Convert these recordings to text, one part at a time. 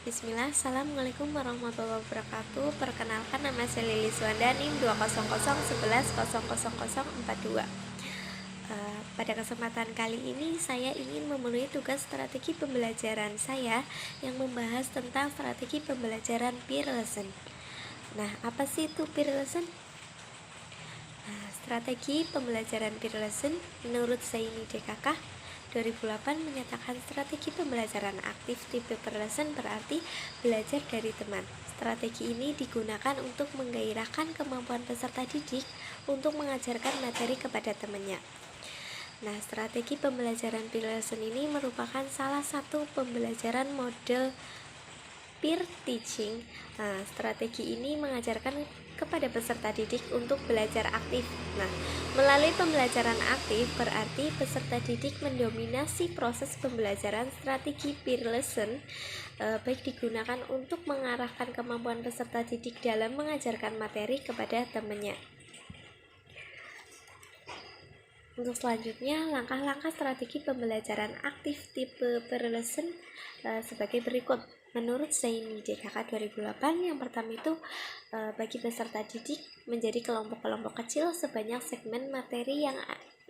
Bismillah, Assalamualaikum warahmatullahi wabarakatuh. Perkenalkan, nama saya Lilis Wanda, NIM 20011000042. Pada kesempatan kali ini saya ingin memenuhi tugas strategi pembelajaran saya yang membahas tentang strategi pembelajaran peer lesson. Nah, apa sih itu peer lesson? Strategi pembelajaran peer lesson menurut Zaini DKK 2008 menyatakan strategi pembelajaran aktif tipe peer lesson berarti belajar dari teman. Strategi ini digunakan untuk menggairahkan kemampuan peserta didik untuk mengajarkan materi kepada temannya. Nah, strategi pembelajaran peer lesson ini merupakan salah satu pembelajaran model peer teaching. Nah, strategi ini mengajarkan kepada peserta didik untuk belajar aktif. Nah, melalui pembelajaran aktif berarti peserta didik mendominasi proses pembelajaran. Strategi peer lesson baik digunakan untuk mengarahkan kemampuan peserta didik dalam mengajarkan materi kepada temannya. Untuk selanjutnya, langkah-langkah strategi pembelajaran aktif tipe peer lesson sebagai berikut. Menurut Zaini DKK 2008, yang pertama itu bagi peserta didik menjadi kelompok-kelompok kecil sebanyak segmen materi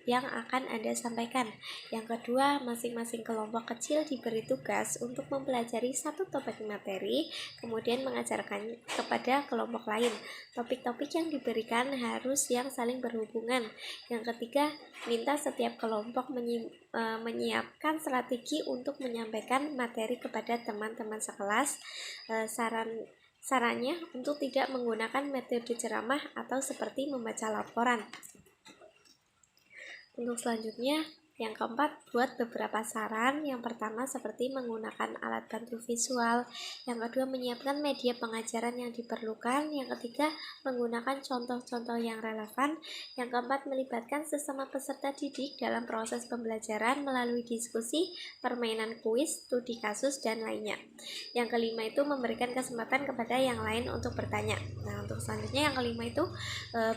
yang akan Anda sampaikan. Yang kedua, masing-masing kelompok kecil diberi tugas untuk mempelajari satu topik materi, kemudian mengajarkan kepada kelompok lain. Topik-topik yang diberikan harus yang saling berhubungan. Yang ketiga, minta setiap kelompok menyiapkan strategi untuk menyampaikan materi kepada teman-teman sekelas. Sarannya untuk tidak menggunakan metode ceramah atau seperti membaca laporan. Untuk selanjutnya, yang keempat, buat beberapa saran. Yang pertama, seperti menggunakan alat bantu visual. Yang kedua, menyiapkan media pengajaran yang diperlukan. Yang ketiga, menggunakan contoh-contoh yang relevan. Yang keempat, melibatkan sesama peserta didik dalam proses pembelajaran melalui diskusi, permainan kuis, studi kasus, dan lainnya. Yang kelima itu memberikan kesempatan kepada yang lain untuk bertanya. Nah, untuk selanjutnya yang kelima itu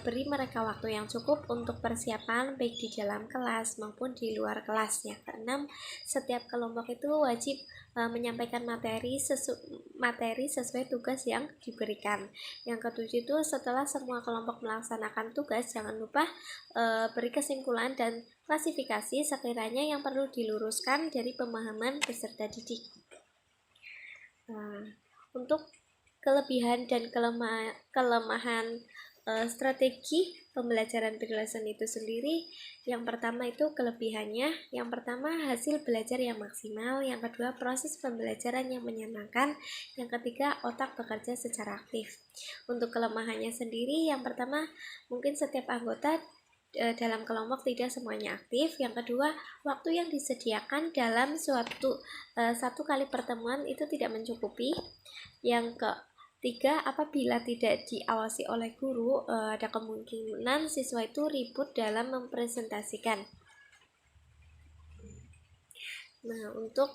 beri mereka waktu yang cukup untuk persiapan baik di dalam kelas maupun di luar kelas. Yang keenam, setiap kelompok itu wajib menyampaikan materi sesuai tugas yang diberikan. Yang ketujuh itu setelah semua kelompok melaksanakan tugas, jangan lupa beri kesimpulan dan klasifikasi sekiranya yang perlu diluruskan dari pemahaman peserta didik. Untuk kelebihan dan kelemahan strategi pembelajaran peer lesson itu sendiri, yang pertama itu kelebihannya. Yang pertama, hasil belajar yang maksimal. Yang kedua, proses pembelajaran yang menyenangkan. Yang ketiga, otak bekerja secara aktif. Untuk kelemahannya sendiri, yang pertama, mungkin setiap anggota dalam kelompok tidak semuanya aktif. Yang kedua, waktu yang disediakan dalam satu kali pertemuan itu tidak mencukupi. Yang ketiga, apabila tidak diawasi oleh guru, ada kemungkinan siswa itu ribut dalam mempresentasikan. Nah, untuk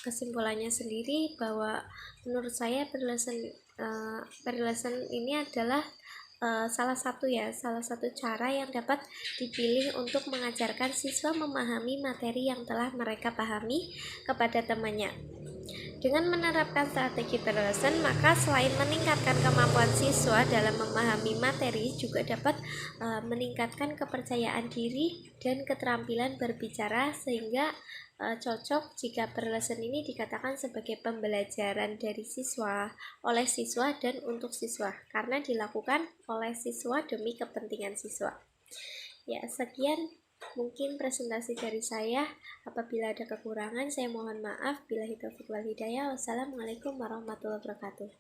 kesimpulannya sendiri bahwa menurut saya peer lesson ini adalah salah satu cara yang dapat dipilih untuk mengajarkan siswa memahami materi yang telah mereka pahami kepada temannya. Dengan menerapkan strategi peer lesson, maka selain meningkatkan kemampuan siswa dalam memahami materi, juga dapat meningkatkan kepercayaan diri dan keterampilan berbicara, sehingga cocok jika peer lesson ini dikatakan sebagai pembelajaran dari siswa, oleh siswa, dan untuk siswa, karena dilakukan oleh siswa demi kepentingan siswa. Ya, sekian mungkin presentasi dari saya. Apabila ada kekurangan, saya mohon maaf. Billahi taufiq wal hidayah. Wassalamualaikum warahmatullahi wabarakatuh.